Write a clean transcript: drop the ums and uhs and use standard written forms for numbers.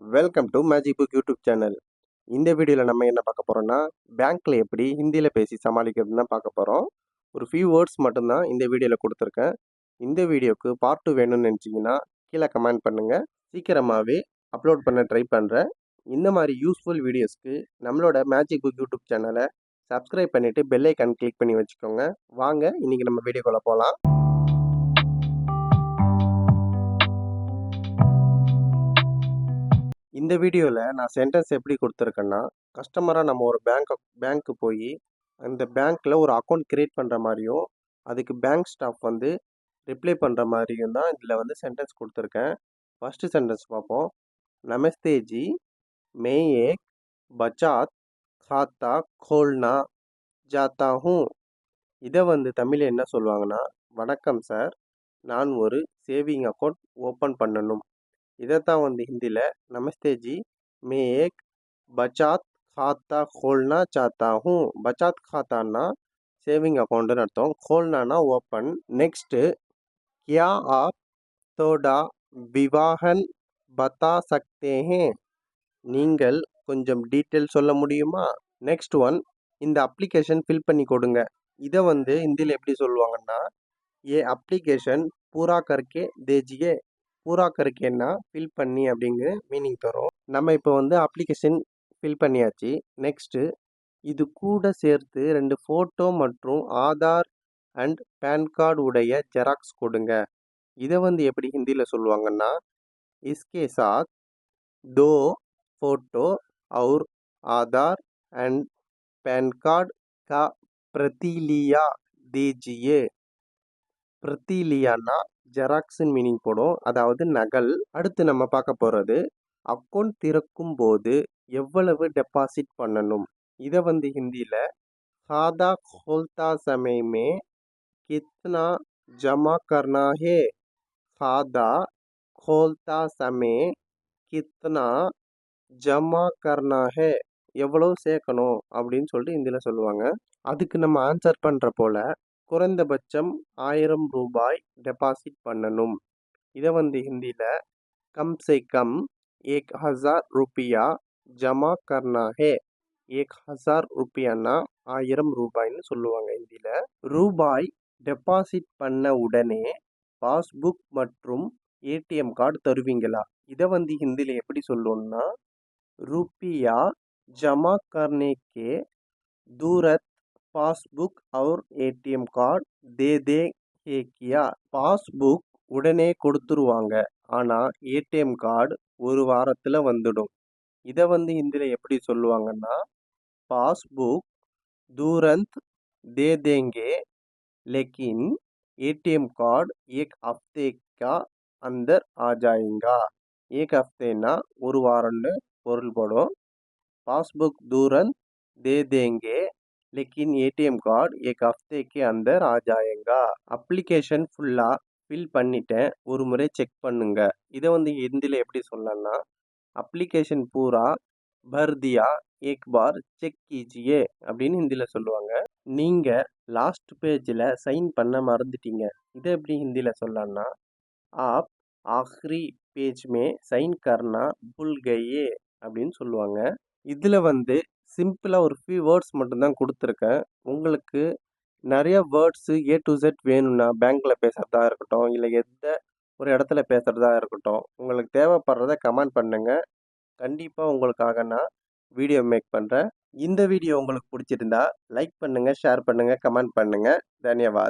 Welcome to magic book YouTube channel. இந்த வீடியோவில் நம்ம என்ன பார்க்க போகிறோம்னா, பேங்க்கில் எப்படி ஹிந்தியில் பேசி சமாளிக்கிறதுன்னு தான் பார்க்க போகிறோம். ஒரு ஃபியூ வேர்ட்ஸ் மட்டும்தான் இந்த வீடியோவில் கொடுத்துருக்கேன். இந்த வீடியோக்கு பார்ட் 2 வேணும்னு நினச்சிங்கன்னா கீழே கமெண்ட் பண்ணுங்கள். சீக்கிரமாகவே அப்லோட் பண்ண ட்ரை பண்ணுறேன். இந்த மாதிரி யூஸ்ஃபுல் வீடியோஸ்க்கு நம்மளோட மேஜிக் புக் யூடியூப் சேனலை சப்ஸ்கிரைப் பண்ணிவிட்டு பெல் ஐக்கான் கிளிக் பண்ணி வச்சுக்கோங்க. வாங்க இன்றைக்கி நம்ம வீடியோக்குள்ளே போகலாம். இந்த வீடியோவில் நான் சென்டென்ஸ் எப்படி கொடுத்துருக்கேன்னா, கஸ்டமராக நம்ம ஒரு பேங்க்கு போய் அந்த பேங்க்கில் ஒரு அக்கௌண்ட் க்ரியேட் பண்ணுற மாதிரியும் அதுக்கு பேங்க் ஸ்டாஃப் வந்து ரிப்ளை பண்ணுற மாதிரியும் தான் இதில் சென்டென்ஸ் கொடுத்துருக்கேன். ஃபஸ்ட்டு சென்டென்ஸ் பார்ப்போம். நமஸ்தே ஜி, மே ஏக் பச்சாத் खाता खोलना चाहता हूँ. இதை தமிழ் என்ன சொல்லுவாங்கன்னா, வணக்கம் சார், நான் ஒரு சேவிங் அக்கௌண்ட் ஓப்பன் பண்ணணும். இதைத்தான் ஹிந்தியில் நமஸ்தே ஜி, மே ஏக் பச்சாத் खाता खोलना चाहता हूँ. பச்சாத் खाताன்னா சேவிங் அக்கௌண்ட்டுன்னு அர்த்தம், खोलना ஓப்பன். நெக்ஸ்ட்டு, क्या आप थोड़ा विवरण बता सकते हैं. நீங்கள் கொஞ்சம் டீட்டெயில் சொல்ல முடியுமா? நெக்ஸ்ட் ஒன், இந்த அப்ளிகேஷன் ஃபில் பண்ணி கொடுங்க. இதை ஹிந்தியில் எப்படி சொல்லுவாங்கன்னா, ஏ அப்ளிகேஷன் பூரா கர்க்கே தேஜியே. பூரா கருக்கேன்னா ஃபில் பண்ணி அப்படிங்கிற மீனிங் தரும். நம்ம இப்போ அப்ளிகேஷன் ஃபில் பண்ணியாச்சு. நெக்ஸ்ட்டு, இது கூட சேர்த்து 2 ஃபோட்டோ மற்றும் ஆதார் அண்ட் பேன் கார்டு உடைய ஜெராக்ஸ் கொடுங்க. இதை எப்படி ஹிந்தியில் சொல்லுவாங்கன்னா, இஸ்கே சாத் 2 ஃபோட்டோ और आधार एंड पैन कार्ड का प्रति लिया दीजिए. प्रति लियाना ஜெராக்ஸின் மீனிங் போடும், அதாவது நகல். அடுத்து நம்ம பார்க்க போகிறது, அக்கௌண்ட் திறக்கும் போது எவ்வளவு டெபாசிட் பண்ணணும். இதை ஹிந்தியில் खाता खोलता समय में कितना जमा करना है. खाता खोलता समय कितना ஜமா கர்னா ஹே, எவ்வளோ சேர்க்கணும் அப்படின்னு சொல்லிட்டு ஹிந்தியில் சொல்லுவாங்க. அதுக்கு நம்ம ஆன்சர் பண்ணுற போல், குறைந்தபட்சம் 1000 ரூபாய் டெபாசிட் பண்ணணும். இதை ஹிந்தியில் கம் சே கம் 1000 रुपया ஜமா கர்னா ஹே. 1000 रुपयाன்னா 1000 ரூபாய்ன்னு சொல்லுவாங்க ஹிந்தியில். ரூபாய் டெபாசிட் பண்ண உடனே பாஸ்புக் மற்றும் ஏடிஎம் கார்டு தருவீங்களா? இதை ஹிந்தியில் எப்படி சொல்லணும்னா, रुपया जमा करने के तुरंत पासबुक और ஏடிஎம் கார்டு दे दे किया. பாஸ்புக் உடனே கொடுத்துருவாங்க, ஆனால் ஏடிஎம் கார்டு ஒரு வாரத்தில் வந்துடும். இதை ஹிந்தியில் எப்படி சொல்லுவாங்கன்னா, பாஸ்புக் तुरंत दे देंगे लेकिन एटीएम कार्ड 1 हफ्ते का अंदर आ जाएगा. 1 हफ्तेना ஒரு வாரம்னு பொருள் படும். பாஸ்புக் तुरंत दे देंगे लेकिन एटीएम कार्ड 1 हफ्ते के अंदर आ जाएगा. அப்ளிகேஷன் ஃபுல்லாக ஃபில் பண்ணிட்டேன், ஒரு முறை செக் பண்ணுங்க. இதை ஹிந்தியில் எப்படி சொல்லலாம்னா, அப்ளிகேஷன் பூரா பர் தியா एक बार செக் कीजिए அப்படின்னு ஹிந்தியில் சொல்லுவாங்க. நீங்கள் லாஸ்ட் பேஜில் சைன் பண்ண மறந்துட்டீங்க. இதை எப்படி ஹிந்தியில் சொல்லலாம்னா, ஆப் ஆக்ரி பேஜ் மே சைன் கர்னா புல் கயே அப்படின்னு சொல்லுவாங்க. இதில் சிம்பிளாக ஒரு ஃபியூ வேர்ட்ஸ் மட்டும்தான் கொடுத்துருக்கேன். உங்களுக்கு நிறைய வேர்ட்ஸு A to Z வேணும்னா, பேங்க்கில் பேசுகிறதா இருக்கட்டும், இல்லை எந்த ஒரு இடத்துல பேசுகிறதா இருக்கட்டும், உங்களுக்கு தேவைப்படுறத கமெண்ட் பண்ணுங்கள். கண்டிப்பாக உங்களுக்காக நான் வீடியோ மேக் பண்ணுறேன். இந்த வீடியோ உங்களுக்கு பிடிச்சிருந்தா லைக் பண்ணுங்கள், ஷேர் பண்ணுங்கள், கமெண்ட் பண்ணுங்கள். தன்யவாத்.